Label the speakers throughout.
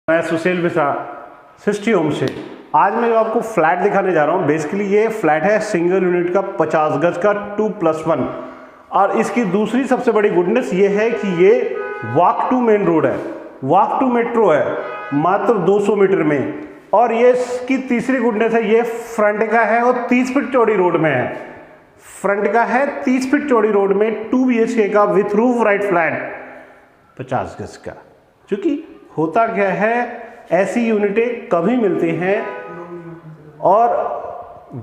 Speaker 1: मैं सुशील मिश्रा 60 होम से। आज मैं जो आपको फ्लैट दिखाने जा रहा हूँ, बेसिकली ये फ्लैट है सिंगल यूनिट का 50 गज का 2+1। और इसकी दूसरी सबसे बड़ी गुडनेस ये है कि ये वॉक टू मेन रोड है, वॉक टू मेट्रो है, मात्र 200 मीटर में। और ये इसकी तीसरी गुडनेस है, ये फ्रंट का है और 30 फीट चौड़ी रोड में है। फ्रंट का है 30 फीट चौड़ी रोड में 2 BHK का विथ रूफ राइट फ्लैट 50 गज का। क्योंकि होता क्या है, ऐसी यूनिटें कभी मिलती हैं और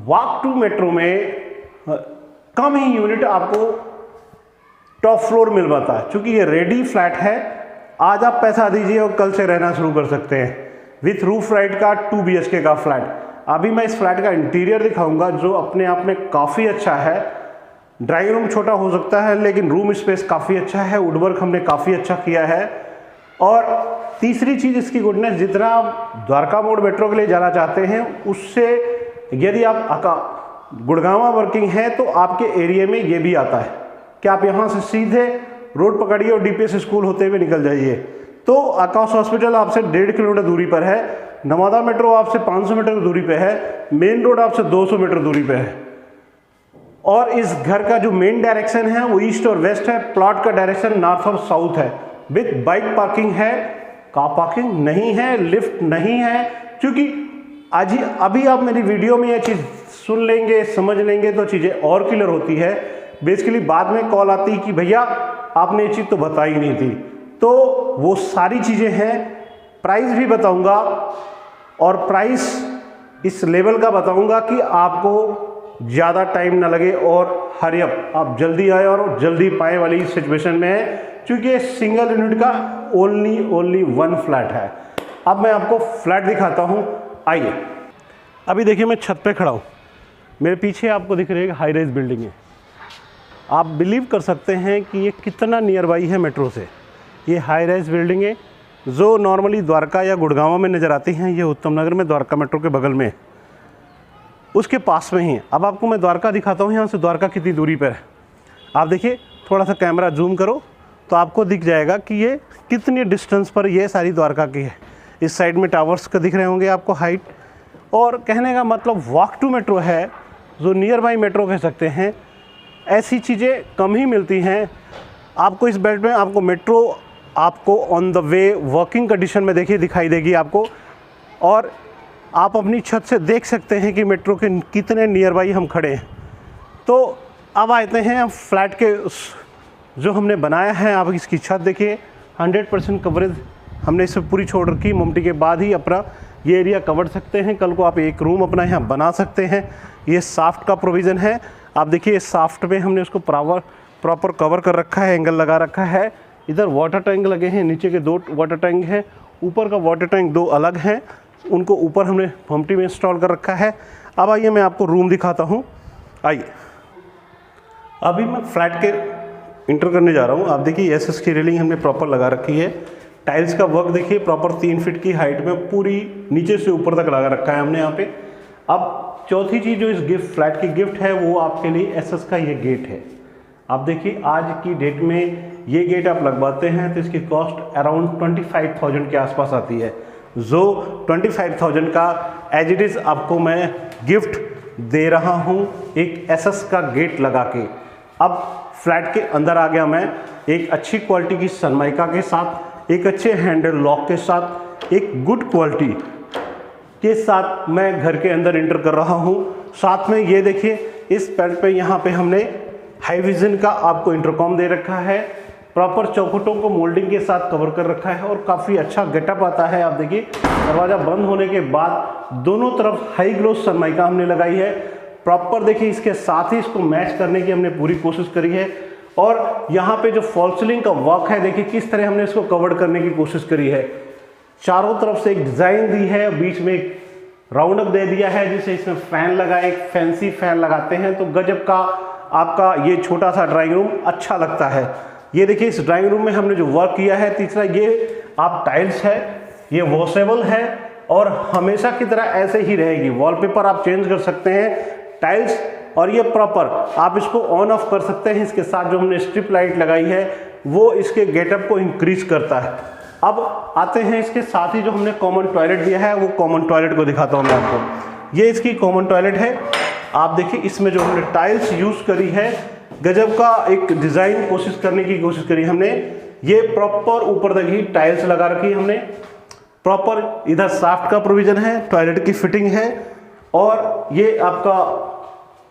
Speaker 1: वॉक टू मेट्रो में कम ही यूनिट आपको टॉप फ्लोर मिल पाता है। क्योंकि ये रेडी फ्लैट है, आज आप पैसा दीजिए और कल से रहना शुरू कर सकते हैं। विथ रूफ राइट का 2 BHK का फ्लैट। अभी मैं इस फ्लैट का इंटीरियर दिखाऊंगा जो अपने आप में काफ़ी अच्छा है। ड्राइंग रूम छोटा हो सकता है लेकिन रूम स्पेस काफ़ी अच्छा है, वुडवर्क हमने काफ़ी अच्छा किया है। और तीसरी चीज़ इसकी गुडनेस, जितना आप द्वारका मोड़ मेट्रो के लिए जाना चाहते हैं उससे यदि आप गुड़गांव वर्किंग है तो आपके एरिया में ये भी आता है कि आप यहाँ से सीधे रोड पकड़िए और DPS स्कूल होते हुए निकल जाइए तो आकाश हॉस्पिटल आपसे 1.5 किलोमीटर दूरी पर है, नवादा मेट्रो आपसे 500 मीटर दूरी पे है, मेन रोड आपसे 200 मीटर दूरी पे है। और इस घर का जो मेन डायरेक्शन है वो ईस्ट और वेस्ट है, प्लॉट का डायरेक्शन नॉर्थ और साउथ है। विथ बाइक पार्किंग है, कार पार्किंग नहीं है, लिफ्ट नहीं है। क्योंकि अभी आप मेरी वीडियो में ये चीज़ सुन लेंगे, समझ लेंगे तो चीज़ें और क्लियर होती है। बेसिकली बाद में कॉल आती कि भैया आपने ये चीज़ तो बताई नहीं थी, तो वो सारी चीज़ें हैं। प्राइस भी बताऊंगा और प्राइस इस लेवल का बताऊंगा कि आपको ज़्यादा टाइम ना लगे और हरी अप आप जल्दी आए और जल्दी पाए वाली सिचुएशन में है। क्योंकि ये सिंगल यूनिट का ओनली 1 फ्लैट है। अब मैं आपको फ्लैट दिखाता हूँ, आइए। अभी देखिए मैं छत पे खड़ा हूँ, मेरे पीछे आपको दिख रही है हाई राइज बिल्डिंग है। आप बिलीव कर सकते हैं कि ये कितना नियर बाई है मेट्रो से। ये हाई राइज बिल्डिंग है जो नॉर्मली द्वारका या गुड़गांव में नज़र आती हैं, ये उत्तम नगर में द्वारका मेट्रो के बगल में, उसके पास में ही। अब आपको मैं द्वारका दिखाता हूँ, यहाँ से द्वारका कितनी दूरी पर है। आप देखिए, थोड़ा सा कैमरा जूम करो तो आपको दिख जाएगा कि ये कितनी डिस्टेंस पर ये सारी द्वारका की है। इस साइड में टावर्स का दिख रहे होंगे आपको हाइट। और कहने का मतलब वॉक टू मेट्रो है, जो नियर बाई मेट्रो कह सकते हैं। ऐसी चीज़ें कम ही मिलती हैं आपको इस बेल्ट में। आपको मेट्रो आपको on the way working condition में देखिए दिखाई देगी आपको। और आप अपनी छत से देख सकते हैं कि मेट्रो के कितने नियर बाई हम खड़े हैं। तो अब आते हैं फ्लैट के जो हमने बनाया है। आप इसकी छत देखिए, 100% कवरेज हमने इसे पूरी छोड़ रखी। ममटी के बाद ही अपना ये एरिया कवर सकते हैं। कल को आप एक रूम अपना यहाँ बना सकते हैं। ये साफ्ट का प्रोविज़न है। आप देखिए साफ्ट में हमने उसको प्रॉपर कवर कर रखा है, एंगल लगा रखा है। इधर वाटर टैंक लगे हैं, नीचे के 2 वाटर टैंक हैं, ऊपर का वाटर टैंक 2 अलग हैं, उनको ऊपर हमने ममटी में इंस्टॉल कर रखा है। अब आइए मैं आपको रूम दिखाता हूँ, आइए। अभी मैं फ्लैट के इंटर करने जा रहा हूँ। आप देखिए SS की रेलिंग हमने प्रॉपर लगा रखी है। टाइल्स का वर्क देखिए प्रॉपर 3 फीट की हाइट में पूरी नीचे से ऊपर तक लगा रखा है हमने यहाँ पे। अब चौथी चीज़ जो इस फ्लैट की गिफ्ट है वो आपके लिए SS का ये गेट है। आप देखिए आज की डेट में ये गेट आप लगवाते हैं तो इसकी कॉस्ट अराउंड 25,000 के आसपास आती है। जो 25,000 का एज इट इज़ आपको मैं गिफ्ट दे रहा हूँ एक SS का गेट लगा के। अब फ्लैट के अंदर आ गया मैं, एक अच्छी क्वालिटी की सनमाइका के साथ, एक अच्छे हैंडल लॉक के साथ, एक गुड क्वालिटी के साथ मैं घर के अंदर एंटर कर रहा हूँ। साथ में ये देखिए इस बेल्ट पे यहाँ पे हमने हाई विजन का आपको इंटरकॉम दे रखा है। प्रॉपर चौखटों को मोल्डिंग के साथ कवर कर रखा है और काफ़ी अच्छा गेटअप आता है। आप देखिए दरवाज़ा बंद होने के बाद दोनों तरफ हाई ग्लोस सनमाइका हमने लगाई है। प्रॉपर देखिए इसके साथ ही इसको मैच करने की हमने पूरी कोशिश करी है। और यहाँ पे जो फॉल सीलिंग का वर्क है देखिए किस तरह हमने इसको कवर करने की कोशिश करी है। चारों तरफ से एक डिज़ाइन दी है, बीच में एक राउंड अप दे दिया है जिसे इसमें फैन लगा, एक फैंसी फैन लगाते हैं तो गजब का आपका ये छोटा सा ड्राइंग रूम अच्छा लगता है। ये देखिए इस ड्राइंग रूम में हमने जो वर्क किया है। तीसरा ये आप टाइल्स है, ये वॉशेबल है और हमेशा की तरह ऐसे ही रहेगी। वॉलपेपर आप चेंज कर सकते हैं। टाइल्स और ये प्रॉपर आप इसको ऑन ऑफ कर सकते हैं। इसके साथ जो हमने स्ट्रिप लाइट लगाई है वो इसके गेटअप को इंक्रीज करता है। अब आते हैं इसके साथ ही जो हमने कॉमन टॉयलेट दिया है, वो कॉमन टॉयलेट को दिखाता हूँ मैं आपको। ये इसकी कॉमन टॉयलेट है। आप देखिए इसमें जो हमने टाइल्स यूज करी है, गजब का एक डिजाइन कोशिश करने की कोशिश करी हमने। ये प्रॉपर ऊपर तक ही टाइल्स लगा रखी है हमने, प्रॉपर इधर शाफ्ट का प्रोविजन है, टॉयलेट की फिटिंग है, और ये आपका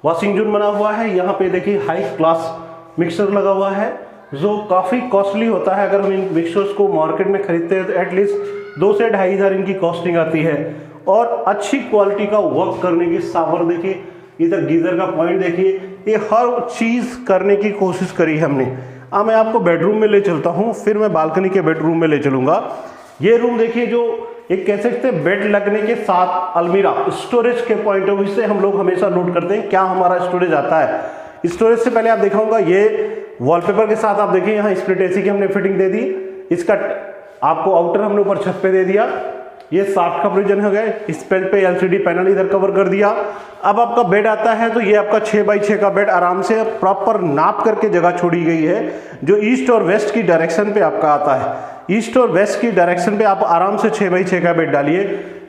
Speaker 1: वॉशिंग जोन बना हुआ है। यहाँ पे देखिए हाई क्लास मिक्सर लगा हुआ है जो काफ़ी कॉस्टली होता है। अगर हम इन मिक्सर्स को मार्केट में खरीदते हैं तो एटलीस्ट 2 से 2.5 हज़ार इनकी कॉस्टिंग आती है। और अच्छी क्वालिटी का वर्क करने की सावर देखिए, इधर गीजर का पॉइंट देखिए, ये हर चीज़ करने की कोशिश करी है हमने। अब मैं आपको बेडरूम में ले चलता हूँ, फिर मैं बालकनी के बेडरूम में ले चलूँगा। ये रूम देखिए, जो एक कह सकते हैं बेड लगने के साथ अलमीरा, स्टोरेज के पॉइंट ऑफ व्यू से हम लोग हमेशा नोट करते हैं क्या हमारा स्टोरेज आता है। स्टोरेज से पहले आप दिखाऊंगा, ये वॉलपेपर के साथ आप देखिए यहाँ स्प्लिट एसी की हमने फिटिंग दे दी। इसका आपको आउटर हमने ऊपर छत पे दे दिया। ये शाफ्ट का प्रोविजन हो गया। इस बेड पे एलसीडी पैनल इधर कवर कर दिया। अब आपका बेड आता है तो ये आपका 6x6 का बेड आराम से प्रॉपर नाप करके जगह छोड़ी गई है, जो ईस्ट और वेस्ट की डायरेक्शन पे आपका आता है। ईस्ट और वेस्ट की डायरेक्शन पे आप आराम से 6x6 का बेड डालिए।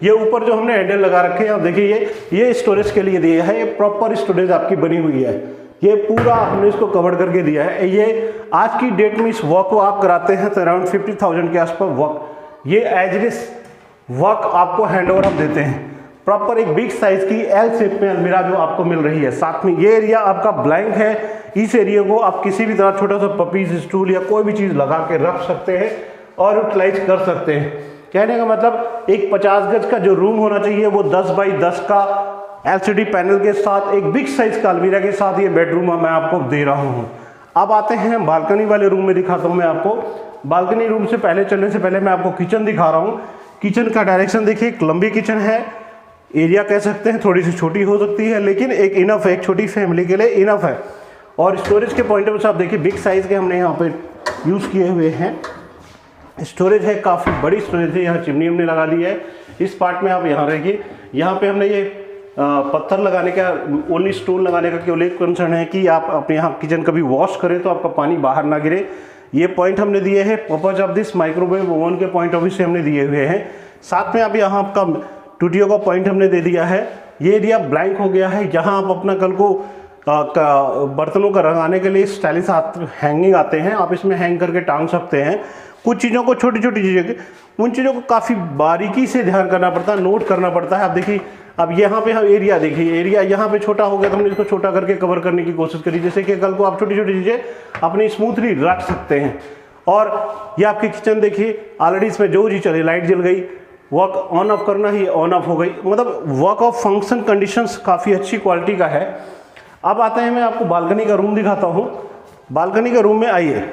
Speaker 1: ये ऊपर जो हमने हैंडल लगा रखे हैं, आप देखिए ये स्टोरेज के लिए दिया है। ये प्रॉपर स्टोरेज आपकी बनी हुई है। ये पूरा हमने इसको कवर करके दिया है। ये आज की डेट में इस वर्क को आप कराते हैं तो अराउंड 50,000 के आसपास वर्क, ये एज इट इज वर्क आपको हैंड ओवर हम देते हैं। प्रॉपर एक बिग साइज की एल शेप में अलमीरा जो आपको मिल रही है। साथ में ये एरिया आपका ब्लैंक है। इस एरिया को आप किसी भी तरह छोटा सा पपीज स्टूल या कोई भी चीज़ लगा के रख सकते हैं और यूटिलाइज कर सकते हैं। कहने का मतलब एक 50 गज का जो रूम होना चाहिए वो 10x10 का एलसीडी पैनल के साथ एक बिग साइज का अलमीरा के साथ ये बेडरूम मैं आपको दे रहा हूँ। अब आते हैं बालकनी वाले रूम में, दिखाता हूँ मैं आपको। बालकनी रूम से पहले चलने से पहले मैं आपको किचन दिखा रहा हूँ। किचन का डायरेक्शन देखिए, एक लंबी किचन है। एरिया कह सकते हैं थोड़ी सी छोटी हो सकती है, लेकिन एक इनफ है, एक छोटी फैमिली के लिए इनफ है। और स्टोरेज के पॉइंट ऑफ व्यू से आप देखिए बिग साइज के हमने यहाँ पे यूज़ किए हुए हैं। स्टोरेज है, काफ़ी बड़ी स्टोरेज है। यहाँ चिमनी हमने लगा दी है। इस पार्ट में आप यहाँ देखिए, यहाँ पे हमने ये पत्थर लगाने का, ओनली स्टोन लगाने का केवल एक कंसर्न है कि आप अपने यहाँ किचन कभी वॉश करें तो आपका पानी बाहर ना गिरे। ये पॉइंट हमने दिए हैं purpose of this microwave oven के पॉइंट ऑफ व्यू से हमने दिए हुए हैं। साथ में आप यहाँ आपका टूटियो का पॉइंट हमने दे दिया है। ये एरिया ब्लैंक हो गया है, जहाँ आप अपना कल को बर्तनों का रंगाने के लिए स्टाइलिश हैंगिंग आते हैं, आप इसमें हैंग करके टांग सकते हैं। कुछ चीज़ों को, छोटी छोटी चीज़ें, उन चीज़ों को काफ़ी बारीकी से ध्यान करना पड़ता है, नोट करना पड़ता है। आप देखिए, अब यहाँ पे हम एरिया देखिए, एरिया यहाँ पे छोटा हो गया तो हमने इसको छोटा करके कवर करने की कोशिश करी, जैसे कि कल को आप छोटी छोटी चीज़ें अपनी स्मूथली रख सकते हैं। और ये आपकी किचन देखिए, ऑलरेडी इसमें जो चीज़ चली, लाइट जल गई, वर्क ऑन ऑफ करना ही ऑन ऑफ हो गई, मतलब वर्क ऑफ फंक्शन कंडीशंस काफ़ी अच्छी क्वालिटी का है। अब आते हैं, मैं आपको बालकनी का रूम दिखाता हूँ। बालकनी के रूम में आइए,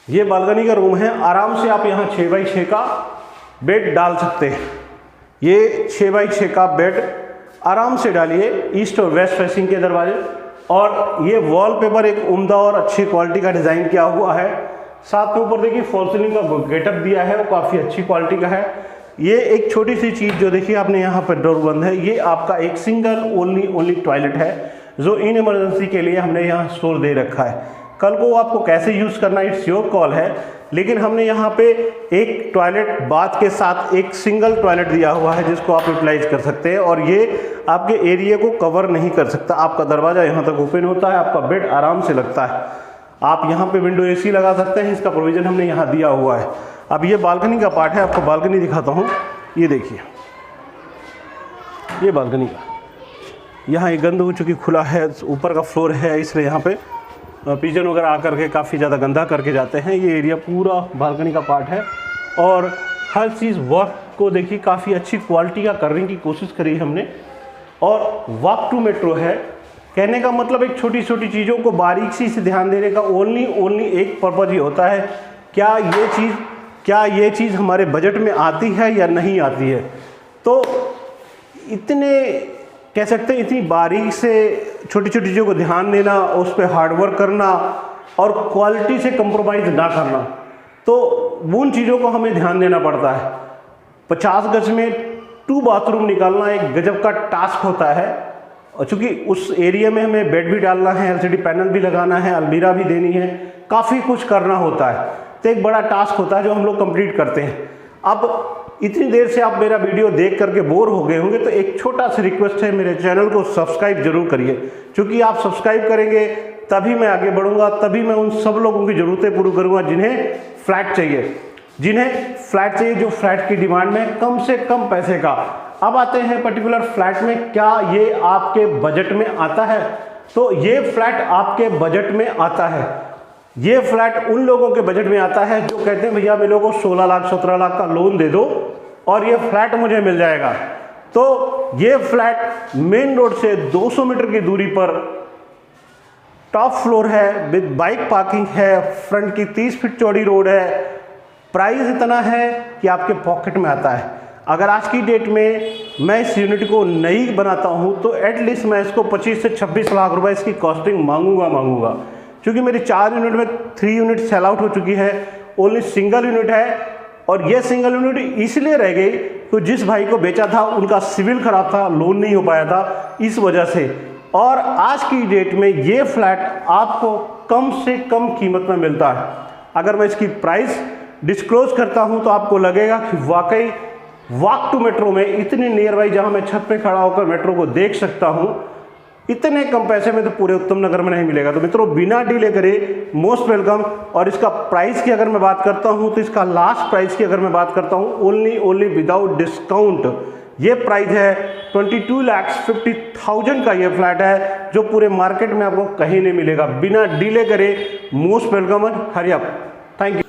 Speaker 1: ये बालकनी का रूम है। आराम से आप यहाँ 6x6 का बेड डाल सकते हैं। ये 6x6 का बेड आराम से डालिए, ईस्ट और वेस्ट फेसिंग के दरवाजे। और ये वॉलपेपर एक उम्दा और अच्छी क्वालिटी का डिज़ाइन किया हुआ है। साथ में ऊपर देखिए फॉल सीलिंग का गेटअप दिया है, वो काफ़ी अच्छी क्वालिटी का है। ये एक छोटी सी चीज़ जो देखिए आपने यहाँ पर डोर बंद है, ये आपका एक सिंगल ओनली टॉयलेट है जो इन इमरजेंसी के लिए हमने यहाँ स्टोर दे रखा है। कल को आपको कैसे यूज़ करना इट्स योर कॉल है, लेकिन हमने यहाँ पे एक टॉयलेट बाथ के साथ एक सिंगल टॉयलेट दिया हुआ है जिसको आप यूटिलाइज कर सकते हैं। और ये आपके एरिया को कवर नहीं कर सकता। आपका दरवाज़ा यहाँ तक ओपन होता है, आपका बेड आराम से लगता है। आप यहाँ पे विंडो एसी लगा सकते हैं, इसका प्रोविज़न हमने यहाँ दिया हुआ है। अब ये बालकनी का पार्ट है, आपको बालकनी दिखाता हूँ। ये देखिए, ये बालकनी का, यहाँ ये गंद हो चुकी, खुला है, ऊपर का फ्लोर है, इसलिए यहाँ पे पिजन वगैरह आकर के काफ़ी ज़्यादा गंदा करके जाते हैं। ये एरिया पूरा बालकनी का पार्ट है और हर चीज़ वर्क को देखिए काफ़ी अच्छी क्वालिटी का करने की कोशिश करी हमने। और वॉक टू मेट्रो है, कहने का मतलब एक छोटी छोटी चीज़ों को बारीकी से ध्यान देने का ओनली एक पर्पज़ ही होता है, क्या ये चीज़ हमारे बजट में आती है या नहीं आती है। तो इतने कह सकते हैं, इतनी बारीक से छोटी छोटी चीज़ों को ध्यान देना, उस पर हार्डवर्क करना और क्वालिटी से कंप्रोमाइज़ ना करना, तो उन चीज़ों को हमें ध्यान देना पड़ता है। 50 गज में 2 बाथरूम निकालना एक गजब का टास्क होता है और चूँकि उस एरिया में हमें बेड भी डालना है, एलसीडी पैनल भी लगाना है, अलमीरा भी देनी है, काफ़ी कुछ करना होता है। तो एक बड़ा टास्क होता है जो हम लोग कंप्लीट करते हैं। अब इतनी देर से आप मेरा वीडियो देख करके बोर हो गए होंगे, तो एक छोटा सा रिक्वेस्ट है, मेरे चैनल को सब्सक्राइब जरूर करिए, क्योंकि आप सब्सक्राइब करेंगे तभी मैं आगे बढ़ूंगा, तभी मैं उन सब लोगों की ज़रूरतें पूरी करूंगा जिन्हें फ्लैट चाहिए, जो फ्लैट की डिमांड में कम से कम पैसे का। अब आते हैं पर्टिकुलर फ्लैट में, क्या ये आपके बजट में आता है? तो ये फ्लैट आपके बजट में आता है। ये फ्लैट उन लोगों के बजट में आता है जो कहते हैं भैया मेरे को 16 लाख 17 लाख का लोन दे दो और ये फ्लैट मुझे मिल जाएगा। तो ये फ्लैट मेन रोड से 200 मीटर की दूरी पर टॉप फ्लोर है, विद बाइक पार्किंग है, फ्रंट की 30 फीट चौड़ी रोड है। प्राइस इतना है कि आपके पॉकेट में आता है। अगर आज की डेट में मैं इस यूनिट को नई बनाता हूं तो एटलीस्ट मैं इसको 25 से 26 लाख रुपए इसकी कॉस्टिंग मांगूंगा, क्योंकि मेरी 4 यूनिट में 3 यूनिट सेल आउट हो चुकी है, ओनली सिंगल यूनिट है। और ये सिंगल यूनिट इसलिए रह गई तो जिस भाई को बेचा था उनका सिविल खराब था, लोन नहीं हो पाया था, इस वजह से। और आज की डेट में ये फ्लैट आपको कम से कम कीमत में मिलता है। अगर मैं इसकी प्राइस डिस्क्लोज करता हूं तो आपको लगेगा कि वाकई वॉक टू मेट्रो में इतनी नियर बाई, जहां मैं छत पे खड़ा होकर मेट्रो को देख सकता हूं, इतने कम पैसे में तो पूरे उत्तम नगर में नहीं मिलेगा। तो मित्रों, बिना डिले करे मोस्ट वेलकम। और इसका प्राइस की अगर मैं बात करता हूं तो इसका लास्ट प्राइस की अगर मैं बात करता हूं, ओनली विदाउट डिस्काउंट ये प्राइस है 22,50,000 का ये फ्लैट है, जो पूरे मार्केट में आपको कहीं नहीं मिलेगा। बिना डिले करे most welcome, hurry up, thank you.